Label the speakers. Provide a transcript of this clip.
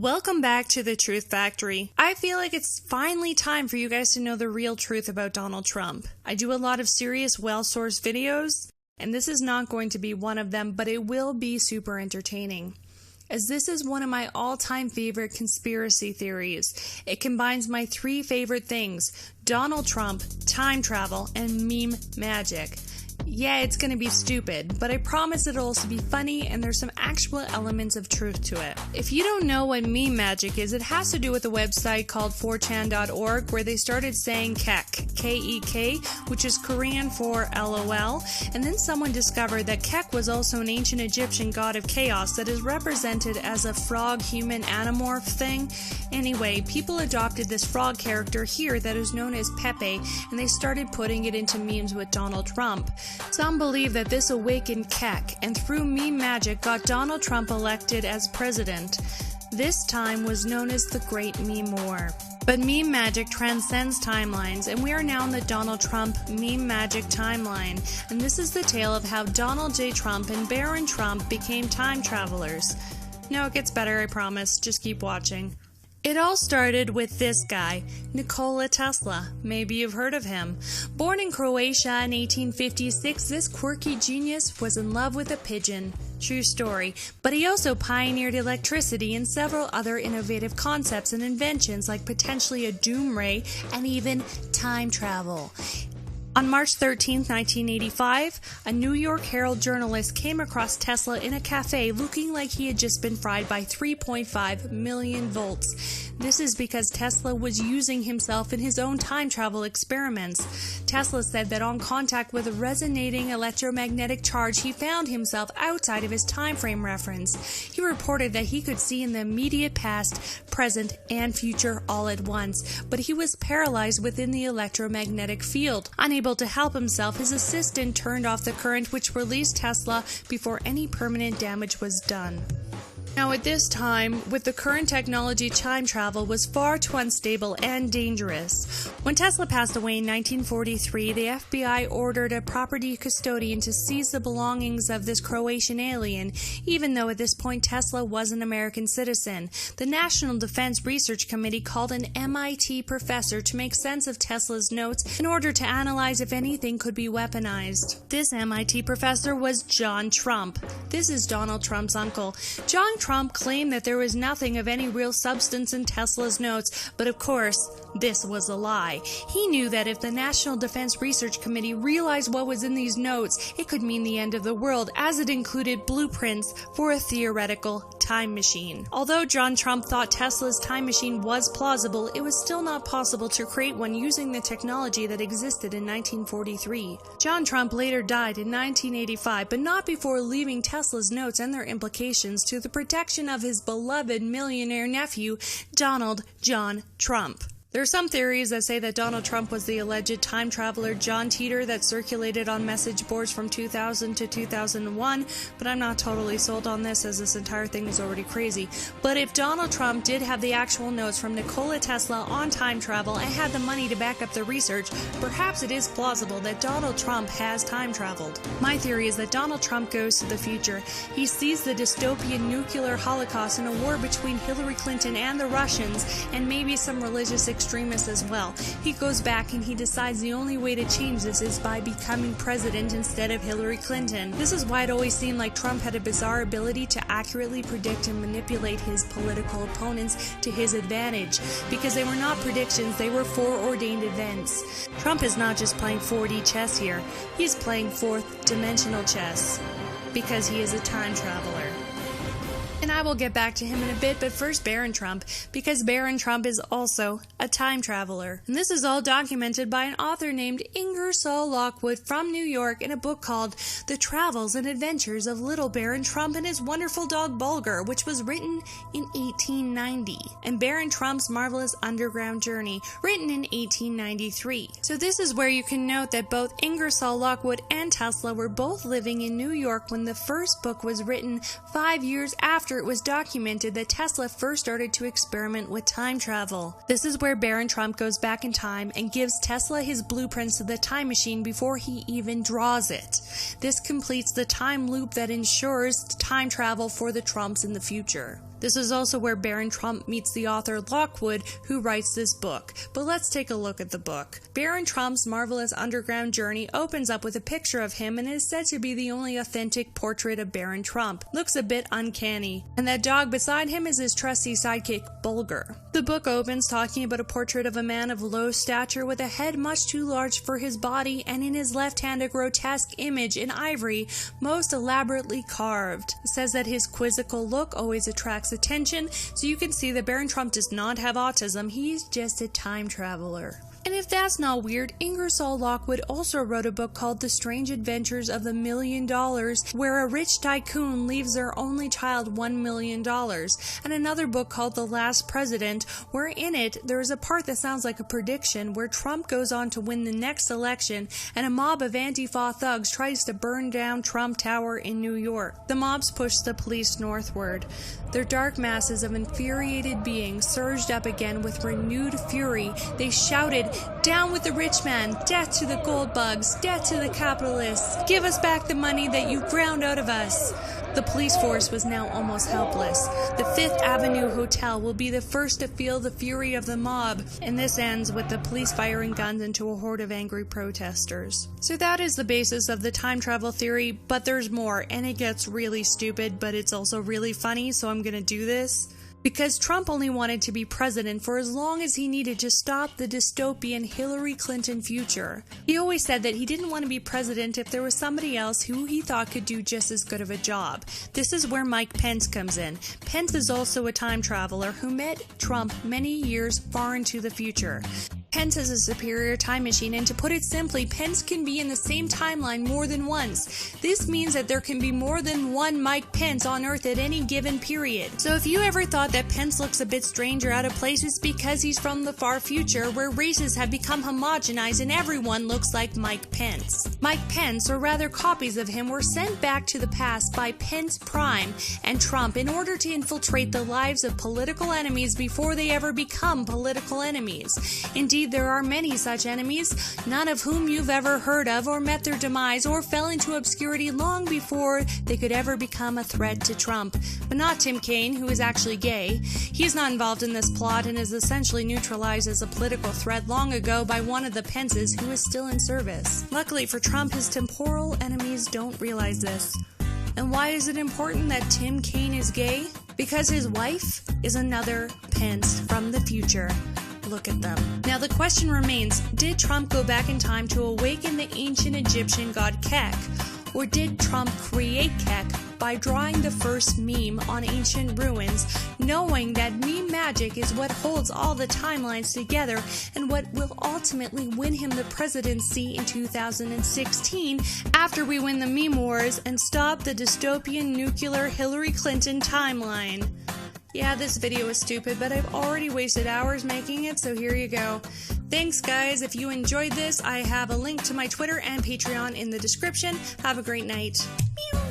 Speaker 1: Welcome back to the Truth Factory. I feel like it's finally time for you guys to know the real truth about Donald Trump. I do a lot of serious, well-sourced videos, and this is not going to be one of them, but it will be super entertaining, as this is one of my all-time favorite conspiracy theories. It combines my three favorite things: Donald Trump, time travel, and meme magic. Yeah, it's gonna be stupid, but I promise it'll also be funny and there's some actual elements of truth to it. If you don't know what meme magic is, it has to do with a website called 4chan.org where they started saying kek, K-E-K, which is Korean for LOL, and then someone discovered that Kek was also an ancient Egyptian god of chaos that is represented as a frog-human anamorph thing. Anyway, people adopted this frog character here that is known as Pepe, and they started putting it into memes with Donald Trump. Some believe that this awakened Kek, and through meme magic got Donald Trump elected as president. This time was known as the Great Meme War. But meme magic transcends timelines, and we are now in the Donald Trump meme magic timeline. And this is the tale of how Donald J. Trump and Baron Trump became time travelers. No, it gets better, I promise. Just keep watching. It all started with this guy, Nikola Tesla. Maybe you've heard of him. Born in Croatia in 1856, this quirky genius was in love with a pigeon. True story. But he also pioneered electricity and several other innovative concepts and inventions like potentially a doom ray and even time travel. On March 13, 1985, a New York Herald journalist came across Tesla in a cafe looking like he had just been fried by 3.5 million volts. This is because Tesla was using himself in his own time travel experiments. Tesla said that on contact with a resonating electromagnetic charge, he found himself outside of his time frame reference. He reported that he could see in the immediate past, present, and future all at once, but he was paralyzed within the electromagnetic field. Unable to help himself, his assistant turned off the current, which released Tesla before any permanent damage was done. Now at this time, with the current technology, time travel was far too unstable and dangerous. When Tesla passed away in 1943, the FBI ordered a property custodian to seize the belongings of this Croatian alien, even though at this point Tesla was an American citizen. The National Defense Research Committee called an MIT professor to make sense of Tesla's notes in order to analyze if anything could be weaponized. This MIT professor was John Trump. This is Donald Trump's uncle. John Trump claimed that there was nothing of any real substance in Tesla's notes, but of course, this was a lie. He knew that if the National Defense Research Committee realized what was in these notes, it could mean the end of the world, as it included blueprints for a theoretical time machine. Although John Trump thought Tesla's time machine was plausible, it was still not possible to create one using the technology that existed in 1943. John Trump later died in 1985, but not before leaving Tesla's notes and their implications to the protection of his beloved millionaire nephew, Donald John Trump. There are some theories that say that Donald Trump was the alleged time traveler John Teeter that circulated on message boards from 2000 to 2001, but I'm not totally sold on this, as this entire thing is already crazy. But if Donald Trump did have the actual notes from Nikola Tesla on time travel and had the money to back up the research, perhaps it is plausible that Donald Trump has time traveled. My theory is that Donald Trump goes to the future. He sees the dystopian nuclear holocaust and a war between Hillary Clinton and the Russians, and maybe some religious extremists as well. He goes back and he decides the only way to change this is by becoming president instead of Hillary Clinton. This is why it always seemed like Trump had a bizarre ability to accurately predict and manipulate his political opponents to his advantage, because they were not predictions, they were foreordained events. Trump is not just playing 4D chess here, he's playing fourth dimensional chess, because he is a time traveler. And I will get back to him in a bit, but first Baron Trump, because Baron Trump is also a time traveler. And this is all documented by an author named Ingersoll Lockwood from New York in a book called The Travels and Adventures of Little Baron Trump and His Wonderful Dog Bulger, which was written in 1890, and Baron Trump's Marvelous Underground Journey, written in 1893. So this is where you can note that both Ingersoll Lockwood and Tesla were both living in New York when the first book was written 5 years after it was documented that Tesla first started to experiment with time travel. This is where Baron Trump goes back in time and gives Tesla his blueprints to the time machine before he even draws it. This completes the time loop that ensures time travel for the Trumps in the future. This is also where Baron Trump meets the author Lockwood, who writes this book. But let's take a look at the book. Baron Trump's marvelous underground journey opens up with a picture of him and is said to be the only authentic portrait of Baron Trump. Looks a bit uncanny. And that dog beside him is his trusty sidekick, Bulger. The book opens talking about a portrait of a man of low stature with a head much too large for his body, and in his left hand a grotesque image in ivory, most elaborately carved. It says that his quizzical look always attracts attention, so you can see that Baron Trump does not have autism, he's just a time traveler. And if that's not weird, Ingersoll Lockwood also wrote a book called The Strange Adventures of the $1 Million, where a rich tycoon leaves their only child $1 million, and another book called The Last President, where in it there is a part that sounds like a prediction where Trump goes on to win the next election and a mob of Antifa thugs tries to burn down Trump Tower in New York. The mobs pushed the police northward. Their dark masses of infuriated beings surged up again with renewed fury. They shouted, "Down with the rich man! Death to the gold bugs! Death to the capitalists! Give us back the money that you ground out of us!" The police force was now almost helpless. The Fifth Avenue Hotel will be the first to feel the fury of the mob, and this ends with the police firing guns into a horde of angry protesters. So that is the basis of the time travel theory, but there's more, and it gets really stupid, but it's also really funny, so I'm gonna do this. Because Trump only wanted to be president for as long as he needed to stop the dystopian Hillary Clinton future. He always said that he didn't want to be president if there was somebody else who he thought could do just as good of a job. This is where Mike Pence comes in. Pence is also a time traveler who met Trump many years far into the future. Pence is a superior time machine, and to put it simply, Pence can be in the same timeline more than once. This means that there can be more than one Mike Pence on Earth at any given period. So if you ever thought that Pence looks a bit strange or out of place, it's because he's from the far future where races have become homogenized and everyone looks like Mike Pence. Mike Pence, or rather copies of him, were sent back to the past by Pence Prime and Trump in order to infiltrate the lives of political enemies before they ever become political enemies. Indeed, there are many such enemies, none of whom you've ever heard of or met their demise or fell into obscurity long before they could ever become a threat to Trump. But not Tim Kaine, who is actually gay. He is not involved in this plot and is essentially neutralized as a political threat long ago by one of the Pences who is still in service. Luckily for Trump, his temporal enemies don't realize this. And why is it important that Tim Kaine is gay? Because his wife is another Pence from the future. Look at them. Now the question remains, did Trump go back in time to awaken the ancient Egyptian god Kek? Or did Trump create Kek by drawing the first meme on ancient ruins, knowing that meme magic is what holds all the timelines together and what will ultimately win him the presidency in 2016 after we win the meme wars and stop the dystopian nuclear Hillary Clinton timeline? Yeah, this video is stupid, but I've already wasted hours making it, so here you go. Thanks, guys. If you enjoyed this, I have a link to my Twitter and Patreon in the description. Have a great night. Meow.